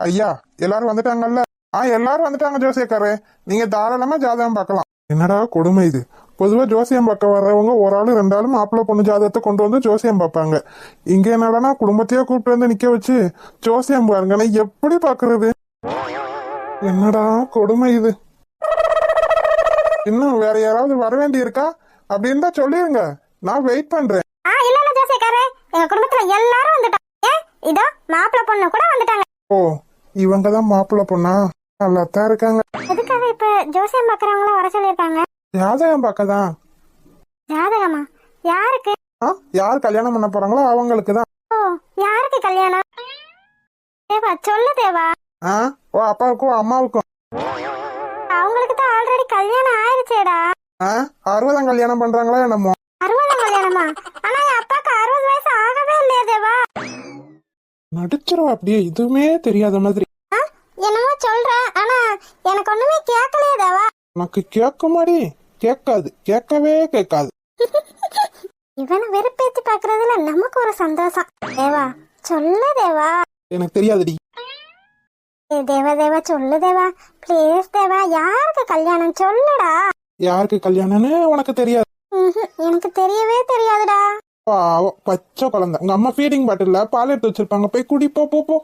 ஐயா எல்லாரும் வந்துட்டாங்கல்ல? எல்லாரும் வந்துட்டாங்க ஜோசியக்காரே, நீங்க தாராளமா ஜாதகம் பார்க்கலாம். என்னடா கொடுமை இது! பொதுவா ஜோசியம் பார்க்க வர்றவங்க ஒரு ஆளு ரெண்டு ஆளும் மாப்பிள்ளை பொண்ணு ஜாதகத்தை கொண்டு வந்து ஜோசியம் பார்ப்பாங்க. இங்க என்னடா குடும்பத்தையே கூப்பிட்டு வந்து நிக்க வச்சு ஜோசியம் பாருங்க, எப்படி பாக்குறது? என்னடா கொடுமை இது! இன்னும் வேற யாராவது வர வேண்டி இருக்கா? அப்படின்னு தான் சொல்லிருங்க, நான் வெயிட் பண்றேன். ஓ, இவங்கதான் மாப்பிள்ளை பொண்ணா? நல்லாத்தான் இருக்காங்க. எதுக்காக இப்ப ஜோசியம் பாக்குறவங்கள வர சொல்லிருக்காங்க? ஜாதகம் பார்க்கதான். ஜாதகமா? யாருக்கு? யார் கல்யாணம் பண்ண போறாங்களோ அவங்களுக்கு தான். ஓ, யாருக்கு கல்யாணம்? தேவா சொல்லு தேவா. ஓ, அப்பாவுக்கும் அம்மாவுக்கும். அவங்களுக்கு தான் ஆல்ரெடி கல்யாணம் ஆயிருச்சேடா. 60 கல்யாணம் பண்றாங்களா என்னமோ? 60 கல்யாணமா? ஆனா என் அப்பாக்கு 60 வயசு ஆகவே இல்லையா தேவா? நடிச்சிரும் அப்படியே, இதுவுமே தெரியாத மாதிரி. என்னமோ சொல்ற, ஆனா எனக்கு ஒண்ணுமே கேட்கலையே தேவா. உனக்கு கேட்குமாடி? கேட்காது, கேட்கவே கேட்காது. இவனை வெறுப்பேத்தி பாக்குறதுல நமக்கு ஒரு சந்தோஷம். தேவா சொல்லு தேவா. எனக்கு தெரியாதுடி. தேவா தேவா சொல்லு தேவா, ப்ளீஸ் தேவா. யாருக்கு கல்யாணம் சொல்லுடா. யாருக்கு கல்யாணம்னு உனக்கு தெரியாது? எனக்கு தெரியவே தெரியாதுடா. பாவம், பச்சை குழந்தை. உங்க அம்மா ஃபீடிங் பாட்டில்ல பால் எடுத்து வச்சிருப்பாங்க, போய் குடி போ போ.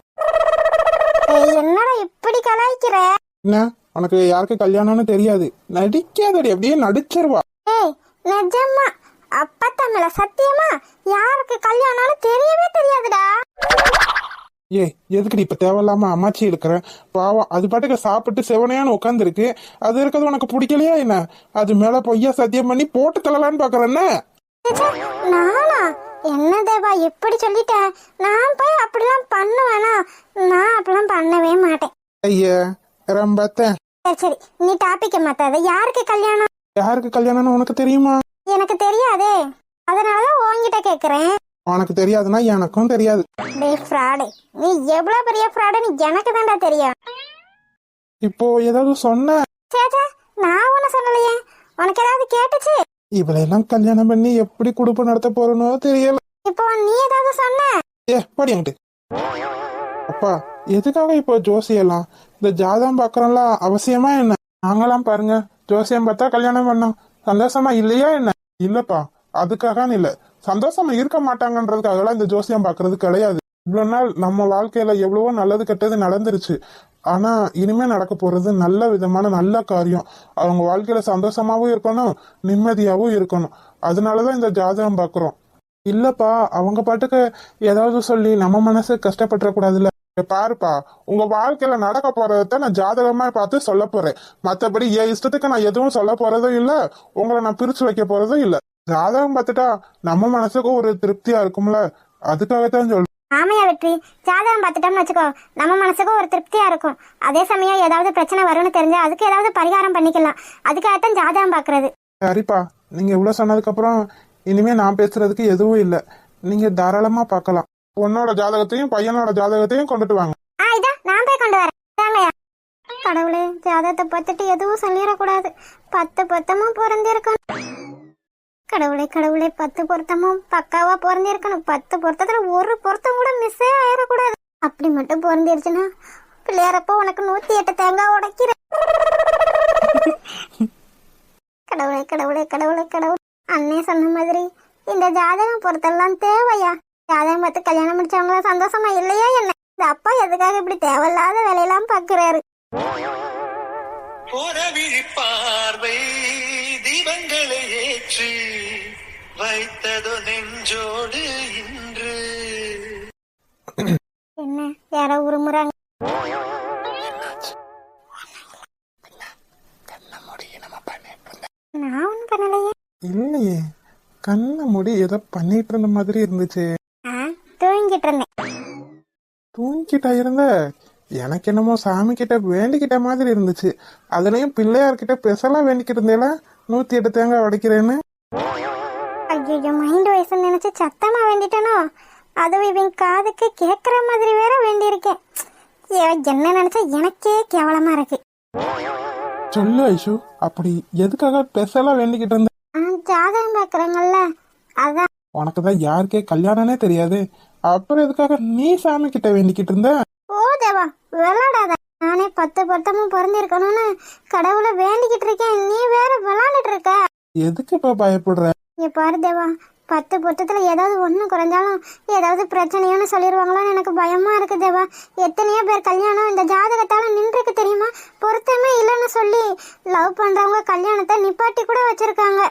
என்னடா இப்படி கலாய்க்கிற? என்ன, உனக்கு யாருக்கு கல்யாணம்னு தெரியாது? நடிக்காதடி, அப்படியே நடிச்சிருவா. ஏய் நிஜமா, அப்பா தமிழ சத்தியமா யாருக்கு கல்யாணம்னு தெரியவே தெரியாதுடா. எதுக்குடி இப்ப தேவையில்லாம அம்மாச்சி இருக்கிற? பாவம், அது பாட்டுக்கு சாப்பிட்டு செவனையான்னு உட்கார்ந்து இருக்கு. அது இருக்கிறது உனக்கு பிடிக்கலையா என்ன? அது மேல பொய்யா சத்தியம் பண்ணி போட்டு தள்ளலான்னு பாக்குறேன்ன. நானா? என்ன தேவா எப்படி சொல்லிட்டேன்? நான் போய் அப்படிலாம் பண்ணுவேனா? நான் அப்படிலாம் பண்ணவே மாட்டேன். ஐயா ரொம்ப. சரி நீ டாபிக்க மாத்தாத. யாருக்கு கல்யாணம்? யாருக்கு கல்யாணம்னு உனக்கு தெரியுமா? எனக்கு தெரியாதே, அதனாலதான் உன்கிட்ட கேக்குறேன். உனக்கு தெரியாதுன்னா எனக்கும் தெரியாது. டேய் ஃப்ராடு, நீ எவ்வளவு பெரிய ஃப்ராடுன்னு எனக்கு தான்டா தெரியும். இப்போ ஏதாவது சொன்ன? சேச்சா, நான் ஒண்ணு சொல்லலையே. உனக்கு ஏதாவது கேட்டுச்சு? இவளெல்லாம் கல்யாணம் பண்ணி எப்படி குடும்பம் நடத்த போறனோ தெரியல. இப்போ நீ ஏதாவது சொன்ன? படியாங்கிட்டு. அப்பா, எதுக்காக இப்போ ஜோசியெல்லாம் இந்த ஜாதகம் பாக்குறோம்ல, அவசியமா என்ன? நாங்களாம் பாருங்க, ஜோசியம் பார்த்தா கல்யாணம் பண்ணோம். சந்தோஷமா இல்லையா என்ன? இல்லப்பா, அதுக்காக இல்ல, சந்தோஷமா இருக்க மாட்டாங்கன்றதுக்காக இந்த ஜோசியம் பாக்குறது கிடையாது. இவ்வளவு நாள் நம்ம வாழ்க்கையில எவ்வளவோ நல்லது கெட்டது நடந்துருச்சு. ஆனா இனிமே நடக்க போறது நல்ல விதமான நல்ல காரியம். அவங்க வாழ்க்கையில சந்தோஷமாவும் இருக்கணும், நிம்மதியாவும் இருக்கணும். அதனாலதான் இந்த ஜாதகம் பாக்குறோம். இல்லப்பா, அவங்க பாட்டுக்கு ஏதாவது சொல்லி நம்ம மனசு கஷ்டப்பட்டுற கூடாதுல்ல. பாருப்பா, உங்க வாழ்க்கையில நடக்க போறத நான் ஜாதகமா பார்த்து சொல்ல போறேன். மத்தபடி என் இஷ்டத்துக்கு நான் எதுவும் சொல்ல போறதும் இல்ல, உங்களை நான் பிரிச்சு வைக்க போறதும் இல்ல. ஜாதகம் பார்த்துட்டா நம்ம மனசுக்கு ஒரு திருப்தியா இருக்கும்ல, அதுக்காகத்தான் சொல்றேன். ஆமையா வெற்றி, ஜாதகம் பார்த்துட்டோம்னு வச்சுக்கோ, நம்ம மனசுக்கும் ஒரு திருப்தியா இருக்கும். அதே சமயம் ஏதாவது பிரச்சனை வரும்னு தெரிஞ்சா அதுக்கு ஏதாவது பரிகாரம் பண்ணிக்கலாம். அதுக்காகத்தான் ஜாதகம் பாக்குறது. சரிப்பா, நீங்க இவ்வளவு சொன்னதுக்கு அப்புறம் இனிமே நான் பேசுறதுக்கு எதுவும் இல்ல. நீங்க தாராளமா பார்க்கலாம். உன்னோட ஜாதகத்தையும் பையனோட ஜாதகத்தையும் கொண்டுட்டு வாங்க. நான் போய் கொண்டு வரேன். கடவுளே, ஜாதகத்தை பார்த்துட்டு எதுவும் சொல்லிடக்கூடாது. 10 பொருத்தமும் பொருந்திருக்கணும். கடவுளே கடவுளே, 10 பொருத்தமும் பக்காவா பொருந்திருக்கணும். 10 பொருத்தத்துல ஒரு பொருத்தம் கூட மிஸ்ஸே ஆயிடக்கூடாது. அப்படி மட்டும் பொருந்திருச்சுன்னா பிள்ளையாரப்போ உனக்கு 108 தேங்காய் உடைக்கிறேன். கடவுளே கடவுளே கடவுளே கடவுளே, அண்ணே சொன்ன மாதிரி இந்த ஜாதகம் பொறுத்தெல்லாம் தேவையா? ஜாதகம் பார்த்து கல்யாணம் முடிச்சவங்கள சந்தோஷமா இல்லையா என்ன? இந்த அப்பா எதுக்காக இப்படி தேவையில்லாத வேலையெல்லாம் பாக்குறாரு? பார்வை தீபங்களை ஏற்றி வைத்ததோ நெஞ்சோடு இன்று. என்ன யாரோ உருமுறாங்க? நான் ஒன்னும் பண்ணலையே. இல்லையே, கண்ண மூடி ஏதோ பண்ணிட்டு இருந்த மாதிரி இருந்துச்சு. தூங்கிட்டு இருந்தேன். தூங்கிட்டா இருந்த? எனக்கு என்னமோ சாமி கிட்ட வேண்டிக்கிட்ட மாதிரி இருந்துச்சு. அதுலயும் பிள்ளையார்கிட்ட பெசலா வேண்டிக்கிட்டு இருந்தேல, 108 தேங்காய் உடைக்கிறேன்னு. ஐயோ, மைண்ட் வயசு நினைச்சு சத்தமா வேண்டிட்டனோ? அதுவும் இவன் காதுக்கு கேக்குற மாதிரி வேற வேண்டி இருக்கேன். என்ன நினைச்சா எனக்கே கேவலமா இருக்கு. சொல்லு ஐஷு, அப்படி எதுக்காக ஸ்பெஷலா வேண்டிக்கிட்டு இருந்த? ஜாதகம் பார்க்குறாங்கல்ல, அதான். உனக்கு தான் யாருக்கே கல்யாணம்னே தெரியாது, அப்புறம் எதுக்காக நீ சாமி கிட்ட வேண்டிக்கிட்டு இருந்த? ஓ தேவா, விளாடாத. நானே 10 பொருத்தமும் பிறந்திருக்கணும்னு கடவுளை வேண்டிக்கிட்டு இருக்கேன், நீ வேற விளாண்டுட்டு இருக்க. எதுக்கு இப்ப பயப்படுற? இங்க பாரு தேவா, 10 பொருத்தத்துல ஏதாவது ஒண்ணு குறைஞ்சாலும் ஏதாவது பிரச்சனையோன்னு சொல்லிடுவாங்களான்னு எனக்கு பயமா இருக்கு தேவா. எத்தனையோ பேர் கல்யாணம் இந்த ஜாதகத்தால நின்றுருக்கு தெரியுமா? பொருத்தமே இல்லைன்னு சொல்லி லவ் பண்றவங்க கல்யாணத்தை நிப்பாட்டி கூட வச்சிருக்காங்க.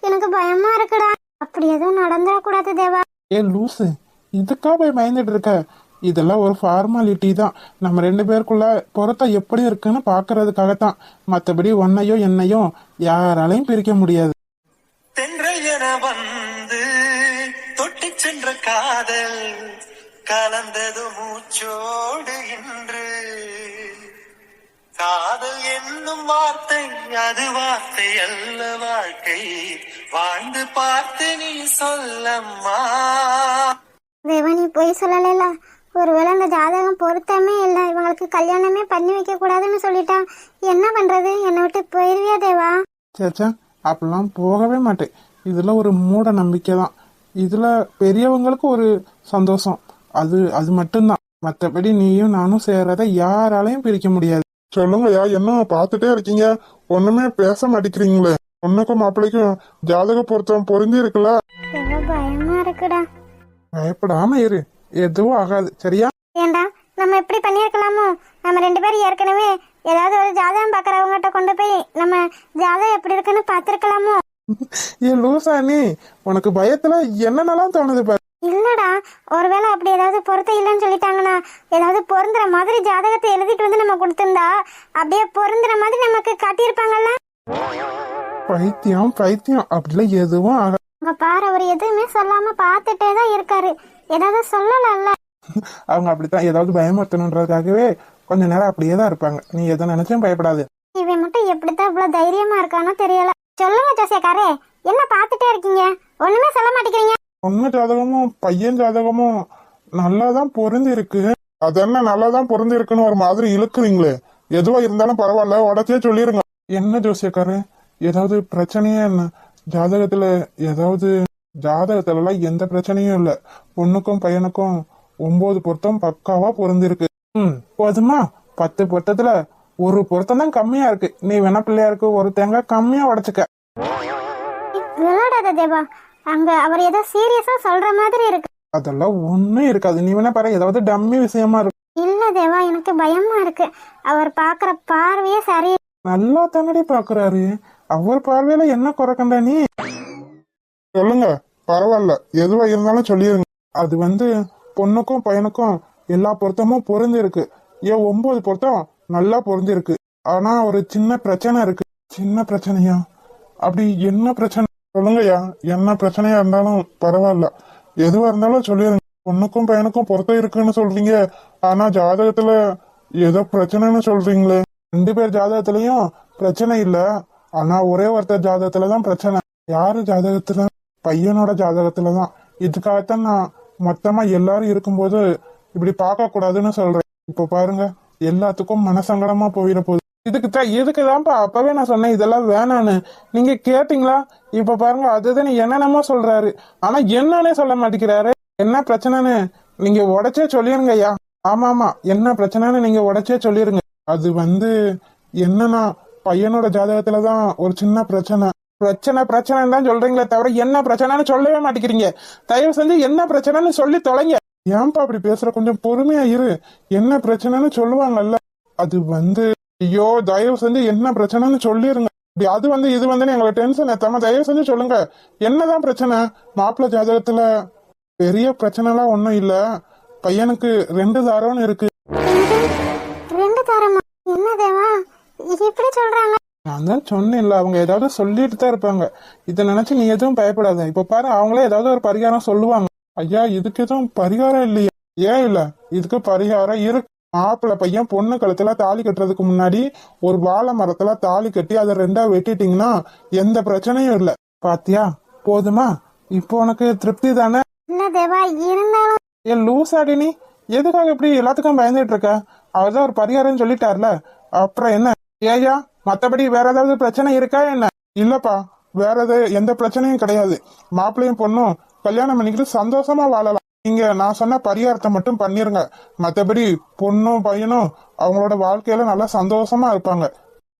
எனக்கு பயமா இருக்குடா. அப்படி எதுவும் நடந்துடக்கூடாது தேவா. ஏ லூசு, இதுக்கா போய் பயந்துட்டு இருக்க? இதெல்லாம் ஒரு ஃபார்மாலிட்டி தான். நம்ம 2 பேருக்குள்ள பொருத்தம் எப்படி இருக்குன்னு பாக்குறதுக்காகத்தான். மற்றபடி உன்னையும் என்னையும் யாராலையும் பிரிக்க முடியாது. தென்றல் என வந்து தொட்டி சென்ற காதல் கலந்தது மூச்சோடு இன்று. காதல் என்னும் வார்த்தை அது வார்த்தை அல்ல, வாழ்க்கை வாழ்ந்து பார்த்து நீ சொல்லம்மா. தேவா, நீ போய் சொல்லல. ஒருவேளை இந்த ஜாதகம் பொருத்தமே இல்லை, இவங்களுக்கு கல்யாணமே பண்ணி வைக்க கூடாதுன்னு சொல்லிட்டா என்ன பண்றது? என்னை விட்டு போயிருவியா தேவா? சேச்சா, அப்படிலாம் போகவே மாட்டேன். இதுல ஒரு மூட நம்பிக்கை தான். இதுல பெரியவங்களுக்கு ஒரு சந்தோஷம், அது மட்டும்தான். மற்றபடி நீயும் நானும் சேர்றதை யாராலையும் பிரிக்க முடியாது. சொல்லுங்கய்யா, என்ன பார்த்துட்டே இருக்கீங்க, ஒண்ணுமே பேச மாட்டேங்கிறீங்களே? பொண்ணுக்கும் மாப்பிள்ளைக்கும் ஜாதக பொருத்தம் பொருந்தி இருக்குல்ல? தேவா, பயமா இருக்குடா. பயப்படாம இரு, எதுவும் ஆகாது, சரியா? ஏண்டா, நம்ம எப்படி பண்ணியிருக்கலாமோ? நம்ம 2 பேரும் ஏற்கனவே ஏதாவது ஒரு ஜாதகம் பார்க்குறவங்ககிட்ட கொண்டு போய் நம்ம ஜாதகம் எப்படி இருக்குன்னு பார்த்துருக்கலாமோ? ஏன் லூசா நீ? உனக்கு பயத்துல என்னென்னலாம் தோணுது பாரு. இல்லடா, ஒருவேளை அப்படி ஏதாவது பொருத்தம் இல்லைன்னு சொல்லிட்டாங்கன்னா ஏதாவது பொருந்துற மாதிரி ஜாதகத்தை எழுதிட்டு வந்து நம்ம கொடுத்திருந்தா அப்படியே பொருந்துற மாதிரி நமக்கு காட்டியிருப்பாங்கல்ல. பைத்தியம் பைத்தியம், அப்படிலாம் எதுவும் ஆகாது. உங்க பாரு, அவர் எதுவுமே சொல்லாம பார்த்துட்டே தான் இருக்காரு. ஏதாவது சொல்லலாம்ல? அவங்க அப்படித்தான், ஏதாவது பயமுறுத்தணுன்றதுக்காகவே கொஞ்ச நேரம் அப்படியே தான் இருப்பாங்க. நீ எதை நினைச்சும் பயப்படாது. இவன் மட்டும் எப்படித்தான் இவ்வளவு தைரியமா இருக்கானோ தெரியல. சொல்லுங்க ஜோசியக்காரே, என்ன பார்த்துட்டே இருக்கீங்க? ஒண்ணுமே சொல்ல மாட்டேங்கிறீங்க. பொண்ணு ஜாதகமும் பையன் ஜாதகமும் நல்லாதான் பொருந்தி இருக்கு. அது என்ன நல்லாதான் பொருந்தி இருக்குன்னு ஒரு மாதிரி இழுக்குறீங்களே? எதுவா இருந்தாலும் பரவாயில்ல, உடச்சே சொல்லிருங்க. என்ன ஜோசியக்காரு, ஏதாவது பிரச்சனையா என்ன? ஜாதகத்துல ஜாதகத்துல எந்த பிரச்சனையும் இல்ல. பொண்ணுக்கும் பையனுக்கும் 9 பொருத்தம் பக்காவா பொருந்திருக்கு. போதுமா? 10 பொருத்தத்துல ஒரு பொருத்தம் தான் கம்மியா இருக்கு. நீ வேணா பிள்ளையாருக்கு ஒரு தேங்காய் கம்மியா உடைச்சுக்க. விளையாடாத தேவா, அங்க அவர் ஏதோ சீரியஸா சொல்ற மாதிரி இருக்கு. அதெல்லாம் ஒண்ணும் இருக்காது. நீ வேணா பாரு, ஏதாவது டம்மி விஷயமா இருக்கு. இல்ல தேவா, எனக்கு பயமா இருக்கு. அவர் பாக்குற பார்வையே சரி. நல்லா தங்கடி பாக்குறாரு. அவர் பார்வையில என்ன குறைக்கண்டா நீ? சொல்லுங்க, பரவாயில்ல, எதுவா இருந்தாலும் சொல்லிருங்க. அது பொண்ணுக்கும் பையனுக்கும் எல்லா பொருத்தமும் பொருந்திருக்கு. 9 பொருத்தம் நல்லா பொருந்திருக்கு. ஆனா ஒரு சின்ன பிரச்சனை இருக்கு. சின்ன பிரச்சனையா? அப்படி என்ன பிரச்சனை சொல்லுங்கய்யா. என்ன பிரச்சனையா இருந்தாலும் பரவாயில்ல, எதுவா இருந்தாலும் சொல்லிருங்க. பொண்ணுக்கும் பையனுக்கும் பொருத்தம் இருக்குன்னு சொல்றீங்க, ஆனா ஜாதகத்துல ஏதோ பிரச்சனைன்னு சொல்றீங்களே. 2 பேர் ஜாதகத்திலயும் பிரச்சனை இல்ல, ஆனா ஒரே ஒருத்தர் ஜாதகத்துலதான் பிரச்சனை. யாரு ஜாதகத்துல? பையனோட ஜாதகத்துலதான். இதுக்காகத்தான் நான் மொத்தமா எல்லாரும் இருக்கும்போது இப்படி பார்க்க கூடாதுன்னு சொல்றேன். இப்ப பாருங்க, எல்லாத்துக்கும் மனசங்கடமா போயிட போகுது. இதுக்குதான்ப்பா அப்பவே நான் சொன்னேன் இதெல்லாம் வேணான்னு. நீங்க கேட்டீங்களா? இப்ப பாருங்க, அதுதான் என்னென்னமோ சொல்றாரு, ஆனா என்னன்னே சொல்ல மாட்டேங்கிறாரு. என்ன பிரச்சனைன்னு நீங்க உடைச்சே சொல்லிருங்க ஐயா. ஆமா, என்ன பிரச்சனைன்னு நீங்க உடைச்சே சொல்லிருங்க. அது என்னன்னா, பையனோட ஜாதகத்துலதான் ஒரு சின்ன பிரச்சனைன்னு தான் சொல்றீங்களே தவிர என்ன பிரச்சனைன்னு சொல்லவே மாட்டேங்கிறீங்க. தயவு செஞ்சு என்ன பிரச்சனைன்னு சொல்லி தொலைங்க. ஏன்பா அப்படி பேசுற? கொஞ்சம் பொறுமையா இரு. என்ன பிரச்சனைன்னு சொல்லுவாங்கல்ல. அது ஐயோ, தயவு செஞ்சு என்ன பிரச்சனைன்னு சொல்லிருங்க. அது இது எங்களை டென்ஷன் ஏத்தாம தயவு செஞ்சு சொல்லுங்க. என்னதான் பிரச்சனை? மாப்பிள்ளை ஜாதகத்துல பெரிய பிரச்சனை எல்லாம் ஒண்ணும் இல்ல. பையனுக்கு 2 தாரம்னு இருக்கு. 2 தாரமா? என்ன தேவா இப்படி சொல்றாங்க? நான் தான் சொன்னேன்ல, அவங்க ஏதாவது சொல்லிட்டு தான் இருப்பாங்க. இதை நினைச்சு நீ எதுவும் பயப்படாத. இப்ப பாரு, அவங்களே ஏதாவது ஒரு பரிகாரம் சொல்லுவாங்க. ஐயா, இதுக்கு எதுவும் பரிகாரம் இல்லையா? ஏன் இல்ல, இதுக்கு பரிகாரம் இருக்கு. மாப்பிள்ளை பையன் பொண்ணு கழுத்துல தாலி கட்டுறதுக்கு முன்னாடி ஒரு வாழை மரத்துல தாலி கட்டி அதை 2ஆ வெட்டிட்டீங்கன்னா எந்த பிரச்சனையும் இல்ல. பாத்தியா? போதுமா? இப்போ உனக்கு திருப்தி தானே? இல்ல தேவா, இருந்தாலும் ஏன் லூசாடி நீ? எதுக்காக இப்படி எல்லாத்துக்கும் பயந்துட்டு இருக்க? அவர்தான் ஒரு பரிகாரம் சொல்லிட்டார்ல, அப்புறம் என்ன? ஏயா மத்தபடி வேற ஏதாவது பிரச்சனை இருக்கா என்ன? இல்லப்பா, வேற எந்த பிரச்சனையும் கிடையாது. மாப்பிள்ளையும் பொண்ணும் கல்யாணம் பண்ணிக்கிட்டு சந்தோஷமா வாழலாம். நீங்க நான் சொன்ன பரிகாரத்தை மட்டும் பண்ணிருங்க. மத்தபடி பொண்ணும் பையனும் அவங்களோட வாழ்க்கையில நல்லா சந்தோஷமா இருப்பாங்க.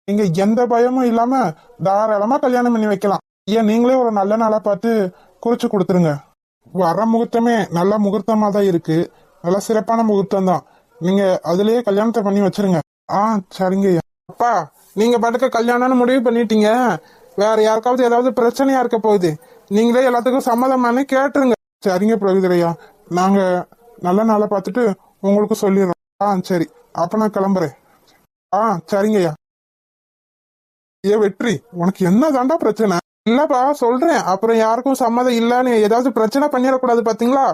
நீங்க எந்த பயமும் இல்லாம தாராளமா கல்யாணம் பண்ணி வைக்கலாம். ஏன் நீங்களே ஒரு நல்ல நாளா பார்த்து குறிச்சு கொடுத்துருங்க. வர முகூர்த்தமே நல்ல முகூர்த்தமா தான் இருக்கு. நல்ல சிறப்பான முகூர்த்தம் தான். நீங்க அதுலயே கல்யாணத்தை பண்ணி வச்சிருங்க. சரிங்க. அப்பா, நீங்க பாட்டுக்கு கல்யாணம்னு முடிவு பண்ணிட்டீங்க. வேற யாருக்காவது ஏதாவது பிரச்சனையா இருக்க போகுது. நீங்களே எல்லாத்துக்கும் சம்மதமானு கேட்டுருங்க. சரிங்க பிரகதிரையா, நாங்க நல்ல நாளை பார்த்துட்டு உங்களுக்கு சொல்லிடுறோம். சரி, அப்ப நான் கிளம்புறேன். சரிங்கய்யா. வெற்றி, உனக்கு என்ன தாண்டா பிரச்சனை? இல்லப்பா சொல்றேன், அப்புறம் யாருக்கும் சம்மதம் இல்லன்னு ஏதாவது பிரச்சனை பண்ணிடக்கூடாது பாத்தீங்களா?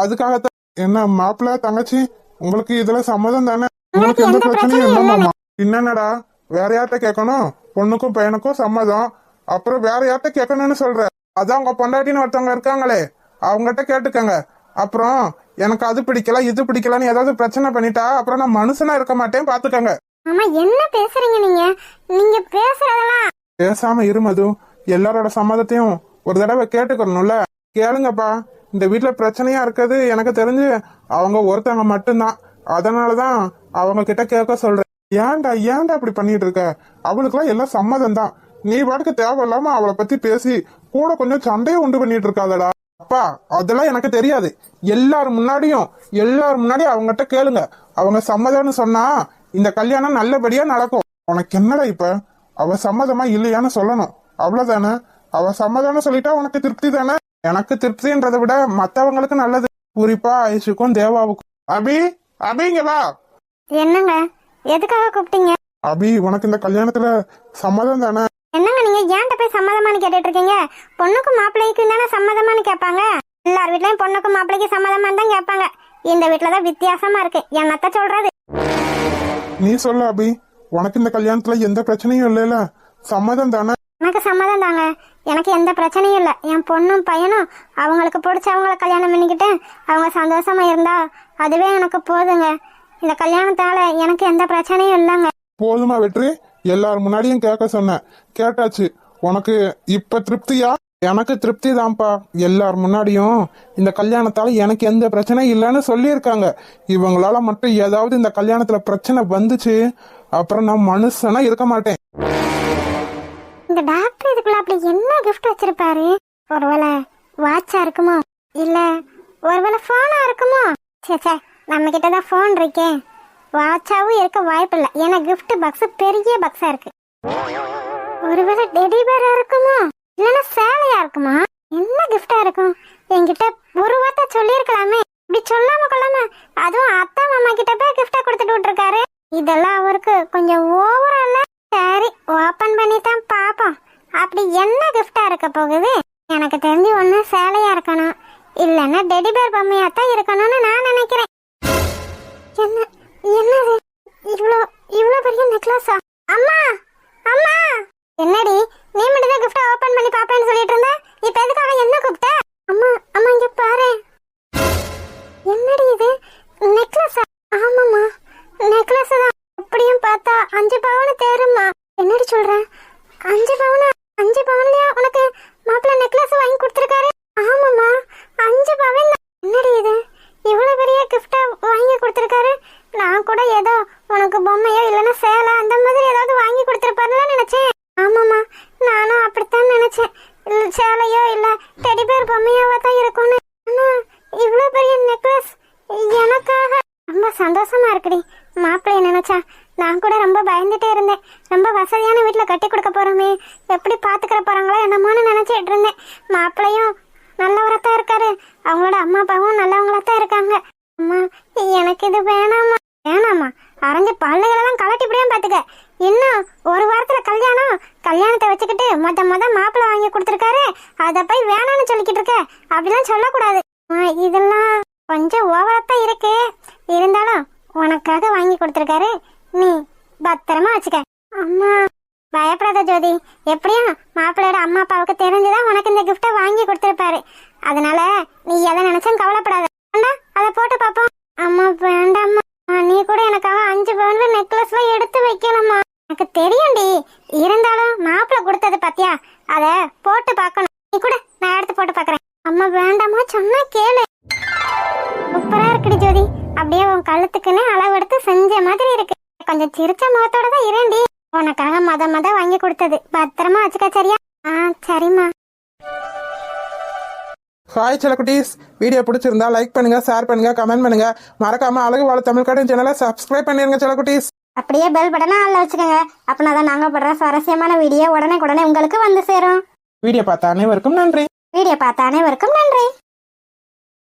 அதுக்காகத்தான். என்ன மாப்பிள்ள தங்கச்சி, உங்களுக்கு இதுல சம்மதம் தானே? உங்களுக்கு எந்த பிரச்சனையும் இல்லமாமா? என்னடா வேற யார்கிட்ட கேட்கணும்? பொண்ணுக்கும் பையனுக்கும் சம்மதம், அப்புறம் வேற யார்கிட்ட கேட்கணும்னு சொல்ற? அதான் உங்க பொண்டாட்டின்னு ஒருத்தவங்க இருக்காங்களே, அவங்ககிட்ட கேட்டுக்கங்க. அப்புறம் எனக்கு அது பிடிக்கல இது பிடிக்கலன்னு ஏதாவது பிரச்சனை பண்ணிட்டா அப்புறம் நான் மனுஷனா இருக்க மாட்டேன், பாத்துக்கங்க. ஆமா, என்ன பேசுறீங்க நீங்க? நீங்க பேசுறதெல்லாம் பேசாம இருமது. எல்லாரோட சம்மதத்தையும் ஒரு தடவை கேட்டுக்கணும்ல. கேளுங்கப்பா. இந்த வீட்டுல பிரச்சனையா இருக்குது எனக்கு தெரிஞ்சு அவங்க ஒருத்தவங்க மட்டும்தான். அதனாலதான் அவங்க கிட்ட கேட்க சொல்றேன். ஏன்டா அப்படி பண்ணிட்டு இருக்க? அவளுக்குலாம் எல்லாம் சம்மதம் தான். நீ பாட்டுக்கு தேவையில்லாம அவளை பத்தி பேசி கூட கொஞ்சம் சண்டையை உண்டு பண்ணிட்டு இருக்காதடா. அப்பா, அதெல்லாம் எனக்கு தெரியாது. எல்லாரும் முன்னாடியும் அவங்ககிட்ட கேளுங்க. அவங்க சம்மதம்னு சொன்னா இந்த கல்யாணம் நல்லபடியா நடக்கும். உனக்கு என்னடா இப்ப? அவ சம்மதமா இல்லையான்னு சொல்லணும், அவ்வளவுதானே? அவ சம்மதம்னு சொல்லிட்டா உனக்கு திருப்தி தானே? எனக்கு திருப்தின்றதை விட மத்தவங்களுக்கு நல்லது. குறிப்பா ஐஷுக்கும் தேவாவுக்கும். அபிங்க வா. என்னங்க, எதுக்காக கூப்பிட்டீங்க? அபி, உனக்கு இந்த கல்யாணத்துல சம்மதம் தானே? என்னங்க நீங்க ஏன்ட்ட போய் சம்மதமானு கேட்டுட்டு இருக்கீங்க? பொண்ணுக்கும் மாப்பிள்ளைக்கும் தானே சம்மதமானு கேட்பாங்க. எல்லார் வீட்லயும் பொண்ணுக்கும் மாப்பிள்ளைக்கு சம்மதமானு தான் கேட்பாங்க. இந்த வீட்டுலதான் வித்தியாசமா இருக்கு. என்னத்த சொல்றது? நீ சொல்ல அபி, உனக்கு இந்த கல்யாணத்துல எந்த பிரச்சனையும் இல்லைல்ல? சம்மதம் தானே? எனக்கு சம்மதம் தாங்க. எனக்கு எந்த பிரச்சனையும் இல்லை. என் பொண்ணும் பையனும் அவங்களுக்கு பிடிச்சவங்கள கல்யாணம் பண்ணிக்கிட்டு அவங்க சந்தோஷமா இருந்தா அதுவே எனக்கு போதுங்க. இந்த கல்யாணத்தால எனக்கு எந்த பிரச்சனையும் இல்லைங்க. போதுமா வெற்றி? எல்லாரும் முன்னாடியும் கேட்க சொன்னேன், கேட்டாச்சு. உனக்கு இப்ப திருப்தியா? எனக்கு திருப்தி தான்ப்பா. எல்லார் முன்னாடியும் இந்த கல்யாணத்தால எனக்கு எந்த பிரச்சனையும் இல்லைன்னு சொல்லியிருக்காங்க. இவங்களால மட்டும் ஏதாவது இந்த கல்யாணத்துல பிரச்சனை வந்துச்சு அப்புறம் நான் மனுஷனா இருக்க மாட்டேன். இந்த டாக்டர் இதுக்குள்ள அப்படி என்ன கிஃப்ட் வச்சிருப்பாரு? ஒருவேளை வாட்சா இருக்குமோ, இல்ல ஒருவேளை போனா இருக்குமோ? சே, நம்ம கிட்டதான் போன் இருக்கே. வாட்சாவும் இருக்க வாய்ப்பு இல்லை, ஏன்னா கிஃப்ட் பாக்ஸ் பெரிய பாக்ஸா இருக்கு. ஒருவேளை டெடி பேரா இருக்குமோ, இல்லன்னா சேலையா இருக்குமா? என்ன கிஃப்டா இருக்கும்? என்கிட்ட ஒரு வார்த்தை சொல்லிருக்கலாமே. இப்படி சொல்லாம கொள்ளாம அதுவும் அத்தா மாமா கிட்ட போய் கிஃப்டா கொடுத்துட்டு விட்டுருக்காரு. இதெல்லாம் அவருக்கு கொஞ்சம் ஓவரா இல்ல? சரி, ஓபன் பண்ணி தான் பாப்போம். அப்படி என்ன கிஃப்டா இருக்க போகுது? எனக்கு தெரிஞ்சு ஒண்ணு சேலையா இருக்கணும், இல்லன்னா டெடி பேர் பொம்மையா தான் இருக்கணும்னு நான் நினைக்கிறேன். என்னது இவ்ளோ பெரிய நெக்லஸா? அம்மா அம்மா, என்னடி நீ மட்டும் தான் கிஃப்ட் ஓபன் பண்ணி பாப்பேன்னு சொல்லிட்டு இருந்த? இப்ப எதுக்காக என்ன கூப்பிட்ட? அம்மா இங்க பாரு. என்னடி இது? நெக்லஸா? ஆமாம்மா, நெக்லஸ் தான். அப்படியும் பார்த்தா 5 பவுன் தேரும்மா. என்னடி சொல்ற? 5 பவுனா? 5 பவுன்லயா உனக்கு மாப்பிள்ளை நெக்லஸ் வாங்கி கொடுத்துருக்காரு? ஆமாம்மா, 5 பவுன். என்னடி இது இவ்வளவு பெரிய கிஃப்டா வாங்கி கொடுத்துருக்காரு? நான் கூட ஏதோ உனக்கு பொம்மையோ இல்லைன்னா சேலை அந்த மாதிரி ஏதாவது வாங்கி கொடுத்துருப்பாருன்னு நினைச்சேன். ஆமாம்மா, நானும் அப்படித்தான் நினைச்சேன். சேலையோ இல்ல டெடி பேர் பொம்மையாவா தான் இருக்கும்னு. ஆனா இவ்வளவு பெரிய நெக்லஸ் எனக்காக. ரொம்ப சந்தோஷமா இருக்குடி. மாப்பிள்ளைய நினைச்சா நான் கூட ரொம்ப பயந்துட்டே இருந்தேன். ரொம்ப வசதியான வீட்டுல கட்டி கொடுக்க போறோமே, எப்படி பாத்துக்கிற போறாங்களோ என்னமோன்னு நினைச்சிட்டு இருந்தேன். மாப்பிள்ளையும் நல்லவரத்தான் இருக்காரு, அவங்களோட அம்மா அப்பாவும் நல்லவங்களா தான் இருக்காங்க. அம்மா, எனக்கு இது வேணாமா. அரைஞ்ச பல்லுகளெல்லாம் கலட்டி இப்படியும் பாத்துக்க. இன்னும் ஒரு வாரத்துல கல்யாணத்தை வச்சுக்கிட்டு மொத மாப்பிள்ளை வாங்கி கொடுத்துருக்காரு, அத போய் வேணான்னு சொல்லிக்கிட்டு இருக்க. அப்படிலாம் சொல்லக்கூடாது. இதெல்லாம் கொஞ்சம் ஓவரத்தான் இருக்கு. இருந்தாலும் உனக்காக வாங்கி கொடுத்துருக்காரு, நீ பத்திரமா வச்சுக்க. அம்மா பயப்படாத ஜோதி. எப்படியும் மாப்பிள்ளையோட அம்மா அப்பாவுக்கு தெரிஞ்சுதான் உனக்கு இந்த கிஃப்ட வாங்கி கொடுத்துருப்பாரு. அதனால நீ எதை நினைச்சும் கவலைப்படாத. அதை போட்டு பாப்போம். அம்மா வேண்டாம்மா, நீ கூட எனக்காக 5 பவுன் நெக்லஸ் எடுத்து வைக்கலாமா? எனக்கு தெரியும்டி, அம்மா வேண்டாமா சொன்னா கேளு. சூப்பரா இருக்குடி ஜோதி. அப்படியே உன் கழுத்துக்குன்னு அளவு எடுத்து செஞ்ச மாதிரி இருக்கு. கொஞ்சம் சிரிச்ச முகத்தோட தான் இரண்டி. உனக்காக மத வாங்கி கொடுத்தது. பத்திரமா வச்சுக்க சரியா? சரிம்மா. ஹாய் செல்லக்குட்டீஸ், வீடியோ பிடிச்சிருந்தா லைக் பண்ணுங்க, ஷேர் பண்ணுங்க, கமெண்ட் பண்ணுங்க. மறக்காம அழகு வாழ தமிழ் கார்டன் சேனலை சப்ஸ்கிரைப் பண்ணிருங்க செல்லக்குட்டீஸ். அப்படியே பெல் பட்டனை ஆன்ல வச்சுக்கோங்க. அப்படின்னா தான் நாங்க படுற சுவாரஸ்யமான வீடியோ உடனே உங்களுக்கு வந்து சேரும். வீடியோ பார்த்த அனைவருக்கும் நன்றி. வீடியோ பார்த்த அனைவருக்கும் நன்றி.